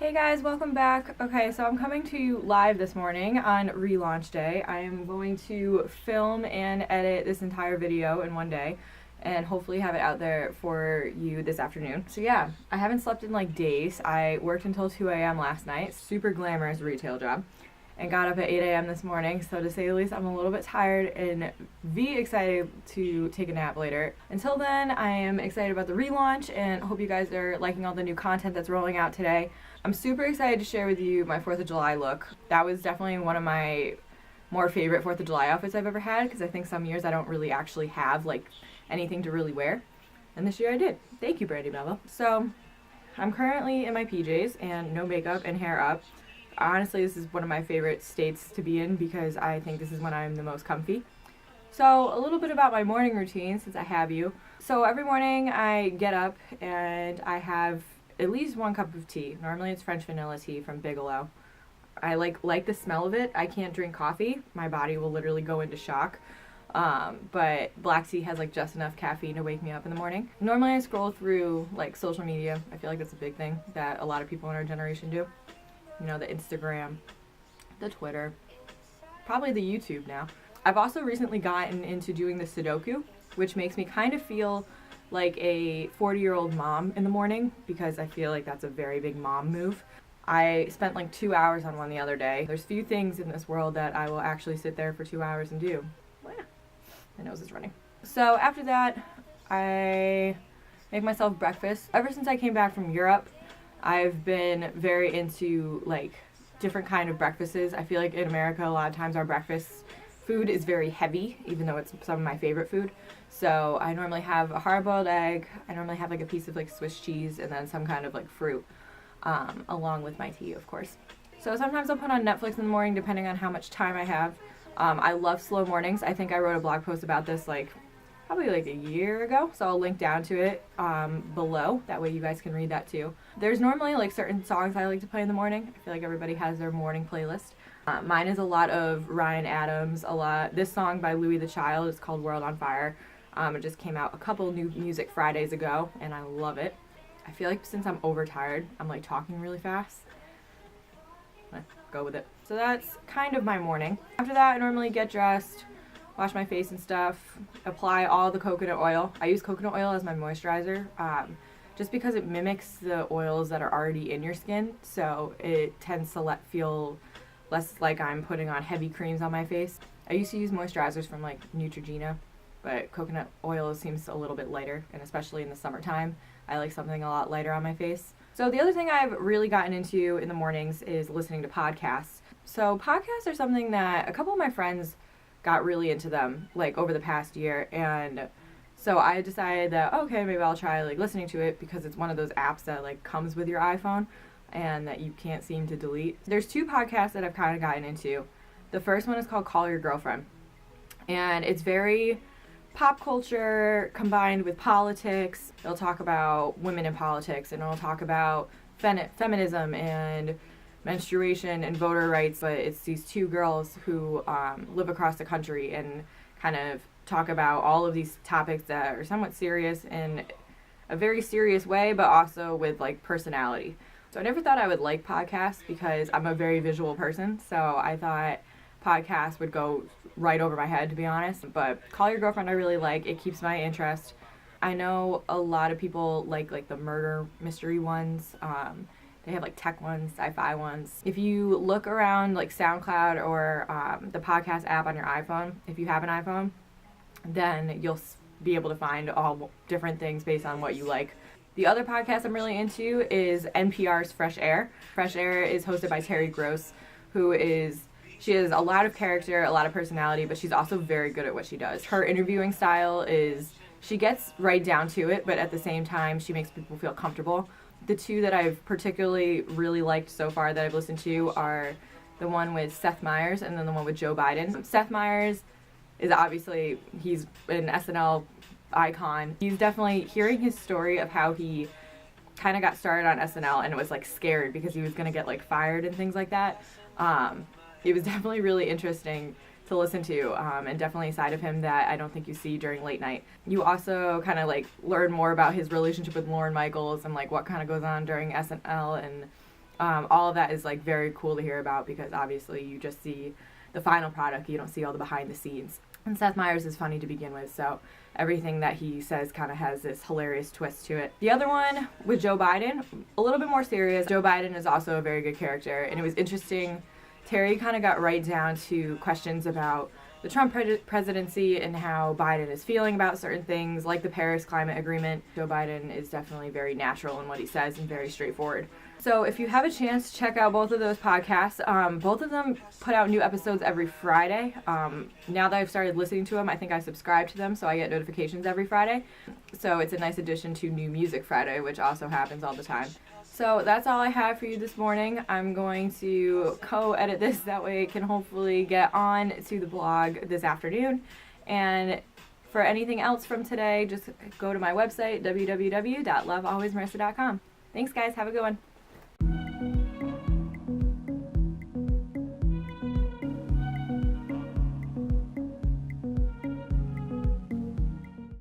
Hey guys, welcome back. Okay, so I'm coming to you live this morning on relaunch day. I am going to film and edit this entire video in one day and hopefully have it out there for you this afternoon. So yeah, I haven't slept in like days. I worked until 2 a.m. last night, super glamorous retail job, and got up at 8 a.m. this morning. So to say the least, I'm a little bit tired and excited to take a nap later. Until then, I am excited about the relaunch and hope you guys are liking all the new content that's rolling out today. I'm super excited to share with you my 4th of July look. That was definitely one of my more favorite 4th of July outfits I've ever had, because I think some years I don't really actually have like anything to really wear. And this year I did. Thank you, Brandy Melville. So I'm currently in my PJs and no makeup and hair up. Honestly, this is one of my favorite states to be in because I think this is when I'm the most comfy. So a little bit about my morning routine since I have you. So every morning I get up and I have at least 1 cup of tea. Normally it's French vanilla tea from Bigelow. I like the smell of it. I can't drink coffee. My body will literally go into shock. But black tea has like just enough caffeine to wake me up in the morning. Normally I scroll through like social media. I feel like that's a big thing that a lot of people in our generation do. You know, the Instagram, the Twitter, probably the YouTube now. I've also recently gotten into doing the Sudoku, which makes me kind of feel like a 40-year-old mom in the morning because I feel like that's a very big mom move. I spent like 2 hours on one the other day. There's few things in this world that I will actually sit there for 2 hours and do. My nose is running. So after that, I make myself breakfast. Ever since I came back from Europe, I've been very into like different kind of breakfasts. I feel like in America a lot of times our breakfast food is very heavy, even though it's some of my favorite food. So I normally have a hard-boiled egg. I normally have like a piece of like Swiss cheese and then some kind of like fruit, along with my tea, of course. So sometimes I'll put on Netflix in the morning depending on how much time I have. I love slow mornings. I think I wrote a blog post about this like probably like a year ago, so I'll link down to it below. That way you guys can read that too. There's normally like certain songs I like to play in the morning. I feel like everybody has their morning playlist. Mine is a lot of Ryan Adams, this song by Louis the Child is called World on Fire. It just came out a couple new Music Fridays ago and I love it. I feel like since I'm overtired, I'm like talking really fast. Let's go with it. So that's kind of my morning. After that, I normally get dressed, wash my face and stuff, apply all the coconut oil. I use coconut oil as my moisturizer, just because it mimics the oils that are already in your skin, so it tends to feel less like I'm putting on heavy creams on my face. I used to use moisturizers from like Neutrogena, but coconut oil seems a little bit lighter, and especially in the summertime, I like something a lot lighter on my face. So the other thing I've really gotten into in the mornings is listening to podcasts. So podcasts are something that a couple of my friends got really into them like over the past year, and so I decided that okay, maybe I'll try like listening to it because it's one of those apps that like comes with your iPhone and that you can't seem to delete. There's 2 podcasts that I've kind of gotten into. The first one is called Call Your Girlfriend, and it's very pop culture combined with politics. It'll talk about women in politics, and it'll talk about feminism and menstruation and voter rights, but it's these 2 girls who live across the country and kind of talk about all of these topics that are somewhat serious in a very serious way, but also with like personality. So I never thought I would like podcasts because I'm a very visual person, so I thought podcasts would go right over my head, to be honest. But Call Your Girlfriend I really like. It keeps my interest. I know a lot of people like the murder mystery ones. They have like tech ones, sci-fi ones. If you look around like SoundCloud or the podcast app on your iPhone, if you have an iPhone, then you'll be able to find all different things based on what you like. The other podcast I'm really into is NPR's Fresh Air. Fresh Air is hosted by Terry Gross, she has a lot of character, a lot of personality, but she's also very good at what she does. Her interviewing style is, she gets right down to it, but at the same time, she makes people feel comfortable. The 2 that I've particularly really liked so far that I've listened to are the one with Seth Meyers and then the one with Joe Biden. Seth Meyers is obviously, he's an SNL icon. He's definitely, hearing his story of how he kind of got started on SNL and was like scared because he was going to get like fired and things like that. It was definitely really interesting to listen to, and definitely a side of him that I don't think you see during late night. You also kind of like learn more about his relationship with Lorne Michaels and like what kind of goes on during SNL and All of that is like very cool to hear about because obviously you just see the final product, you don't see all the behind the scenes. And Seth Meyers is funny to begin with, so everything that he says kind of has this hilarious twist to it. The other one with Joe Biden, a little bit more serious. Joe Biden is also a very good character, and it was interesting. Terry kind of got right down to questions about the Trump presidency and how Biden is feeling about certain things, like the Paris Climate Agreement. Joe Biden is definitely very natural in what he says and very straightforward. So if you have a chance, check out both of those podcasts. Both of them put out new episodes every Friday. Now that I've started listening to them, I think I subscribe to them, so I get notifications every Friday. So it's a nice addition to New Music Friday, which also happens all the time. So that's all I have for you this morning. I'm going to co-edit this, that way it can hopefully get on to the blog this afternoon. And for anything else from today, just go to my website, www.lovealwaysmarissa.com. Thanks guys, have a good one.